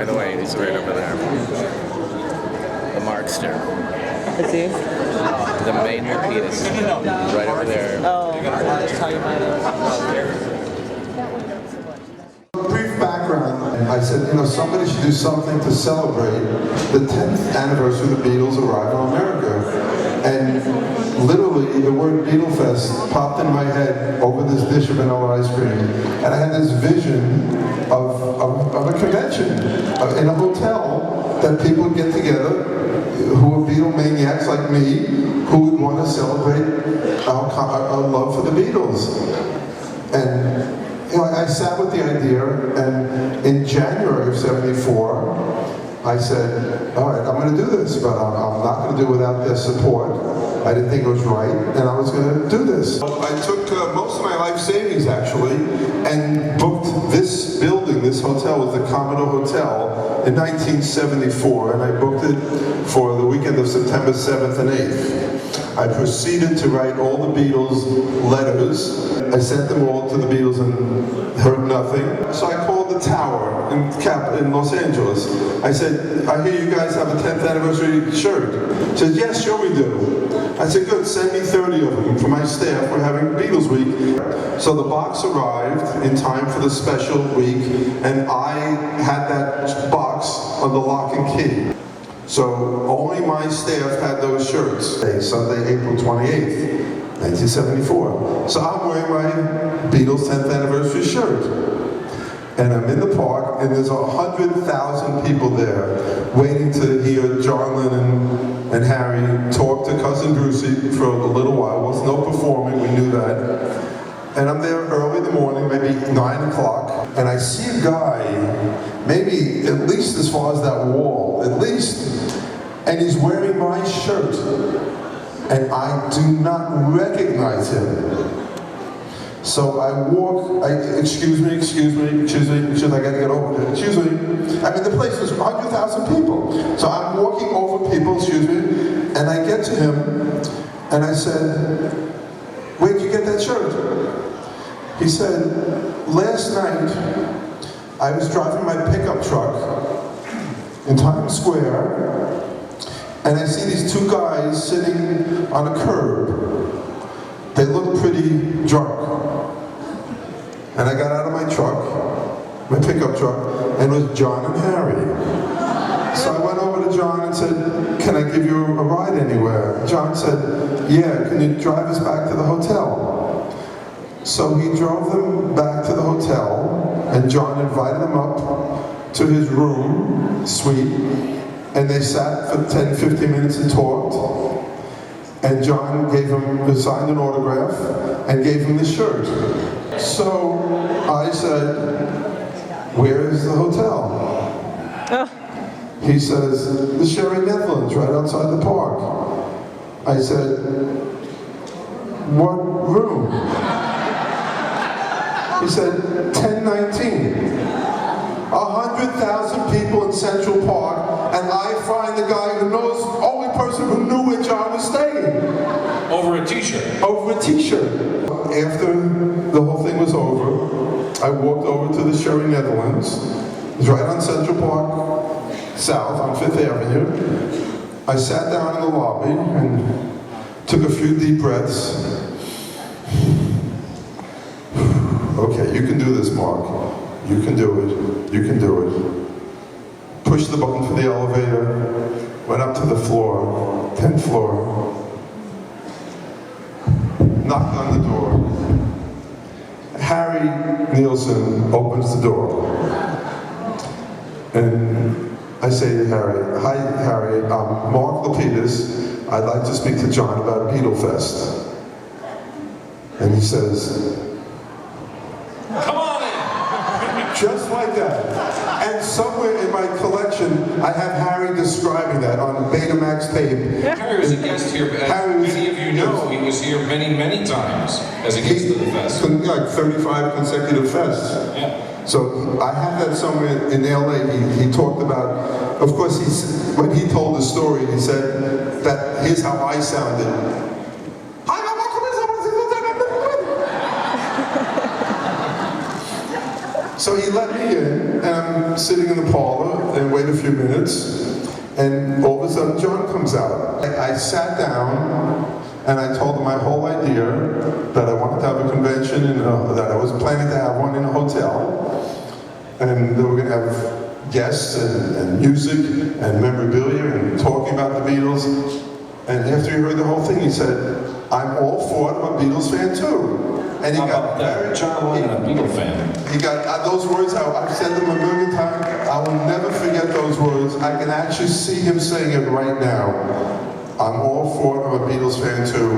by the way, he's right over there. The Markster. Is he? The main Lapidos. Right over there. Oh, that's how you might have. Brief background. I said, somebody should do something to celebrate the 10th anniversary of the Beatles arrival in America. And literally, the word Beatlefest popped in my head over this dish of vanilla ice cream. And I had this vision of a convention in a hotel that people would get together who were Beatlemaniacs like me, who would want to celebrate our love for the Beatles. And I sat with the idea, and in January of '74, I said, all right, I'm going to do this, but I'm not going to do it without their support. I didn't think it was right, and I was going to do this. I took most of my life savings, actually, and booked this building, this hotel, was the Commodore Hotel, in 1974, and I booked it for the weekend of September 7th and 8th. I proceeded to write all the Beatles letters. I sent them all to the Beatles and heard nothing. So I called the Tower in Los Angeles. I said, I hear you guys have a 10th anniversary shirt. He said, yes, sure we do. I said, good, send me 30 of them for my staff. We're having Beatles Week. So the box arrived in time for the special week, and I had that box on the lock and key. So only my staff had those shirts. Sunday, April 28th, 1974. So I'm wearing my Beatles 10th anniversary shirt. And I'm in the park, and there's 100,000 people there waiting to hear John Lennon and Harry talk to Cousin Brucey for a little while. There was no performing, we knew that. And I'm there early in the morning, maybe 9 o'clock, and I see a guy, maybe at least as far as that wall, at least, and he's wearing my shirt, and I do not recognize him. So I walk, excuse me, I gotta get over there, excuse me. I mean, the place was 100,000 people. So I'm walking over people, excuse me, and I get to him, and I said, where'd you get that shirt? He said, last night, I was driving my pickup truck in Times Square, and I see these two guys sitting on a curb. They look pretty drunk. And I got out of my truck, my pickup truck, and it was John and Harry. So I went over to John and said, can I give you a ride anywhere? John said, yeah, can you drive us back to the hotel? So he drove them back to the hotel, and John invited them up to his room, suite, and they sat for 10, 15 minutes and talked. And John signed an autograph and gave him the shirt. So I said, where is the hotel? He says, the Sherry Netherlands, right outside the park. I said, what room? He said, 1019. 100,000 people in Central Park, and I find the guy who knows, only person who knew where John was staying. Over a t-shirt. Over a t-shirt. After the whole thing was over, I walked over to the Sherry Netherlands. It was right on Central Park South on 5th Avenue. I sat down in the lobby and took a few deep breaths. Okay, you can do this, Mark. You can do it. You can do it. Pushed the button for the elevator, went up to the floor, 10th floor, knocked on the door. Harry Nielsen opens the door. And I say to Harry, hi Harry, I'm Mark Lapidos. I'd like to speak to John about Beatlefest. And he says, come on in! Just like that. And somewhere in my collection, I have Harry describing that on Betamax tape. Harry was a guest here, as many of you know, he was here many, many times as a guest of the fest. Like 35 consecutive fests. Yeah. So I have that somewhere in LA. He talked about, of course, when he told the story, he said that here's how I sounded. So he let me in, and I'm sitting in the parlor and wait a few minutes, and all of a sudden John comes out. I sat down and I told him my whole idea that I wanted to have a convention that I was planning to have one in a hotel, and they were going to have guests and music and memorabilia and talking about the Beatles. And after he heard the whole thing, he said, "I'm all for it. I'm a Beatles fan too." And he How got about that? John Lennon, a Beatle fan. He got those words. I've said them a million times. I will never forget those words. I can actually see him saying it right now. I'm all for it. I'm a Beatles fan too.